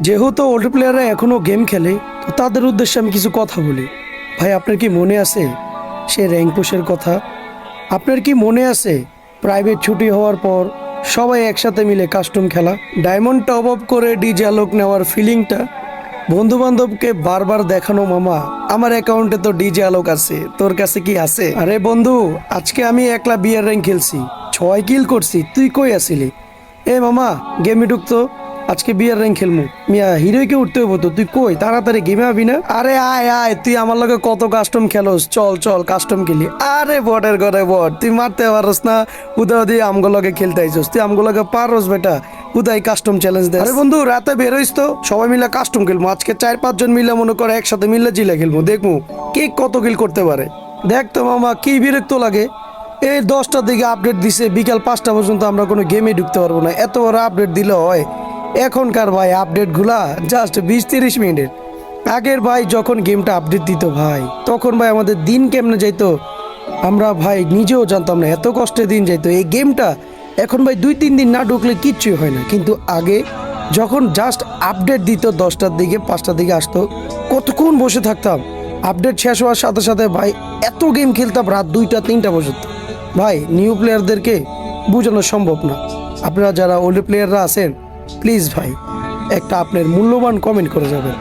যেহেতু ওল্ড প্লেয়াররা এখনো গেম খেলে, তো তাদের উদ্দেশ্যে আমি কিছু কথা বলি। ভাই, আপনার কি মনে আছে সে র্যাঙ্ক পুশের কথা? আপনার কি মনে আছে প্রাইভেট ছুটি হওয়ার পর সবাই একসাথে মিলে কাস্টম খেলা, ডায়মন্ড টপ আপ করে ডিজে আলোক নেওয়ার ফিলিংটা, বন্ধু বান্ধবকে বারবার দেখানো, মামা আমার অ্যাকাউন্টে তো ডিজে আলোক আছে, তোর কাছে কি আছে? আরে বন্ধু, আজকে আমি একলা বিয়ার র্যাঙ্ক খেলছি, 6 কিল করছি, তুই কই আছিলি? এ মামা, গেমে ঢুকতো, আজকে বিয়ার র্যাঙ্ক খেলমু। মিয়া হিরোইকে উঠতে হইব তো, তুই কই তাড়াতাড়ি গেমে আবি না? আরে আয় আয়, তুই আমার লগে কত কাস্টম খেলোস, চল চল কাস্টম খেলি। আরে বটের ঘরে বট, তুই মারতে পারস না, উদা দিয়ে আমগো লগে খেলতে আইছস, তুই আমগো লগে পারস বেটা, উদাই কাস্টম চ্যালেঞ্জ দে। আরে বন্ধু, রাতে বের হইস তো, সবাই মিলে কাস্টম খেলবো আজকে, 4-5 জন মিলে মনে করে একসাথে মিলে জিলে খেলবো, দেখবো কে কত কিল করতে পারে। দেখ তো মামা, কি বিরক্ত লাগে, এই 10টার দিকে আপডেট দিছে, বিকাল 5টা পর্যন্ত আমরা কোনো গেমে ঢুকতে পারবো না, এত বড় আপডেট দিলে হয়? এখনকার ভাই আপডেট গুলা জাস্ট 20-30 মিনিটের। আগের ভাই যখন গেমটা আপডেট দিত ভাই, তখন ভাই আমাদের দিন কেমনে যাইতো আমরা ভাই নিজেও জানতাম না, এত কষ্টে দিন যাইতো এই গেমটা। এখন ভাই 2-3 দিন না ঢুকলে কিচ্ছুই হয় না, কিন্তু আগে যখন জাস্ট আপডেট দিত 10টার দিকে 5টার দিকে আসতো, কতক্ষণ বসে থাকতাম। আপডেট শেষ হওয়ার সাথে সাথে ভাই এত গেম খেলতাম রাত 2টা 3টা পর্যন্ত। ভাই নিউ প্লেয়ারদেরকে বোঝানো সম্ভব না। আপনারা যারা ওল্ড প্লেয়াররা আছেন, প্লিজ ভাই একটা আপনার মূল্যবান কমেন্ট করে যাবেন।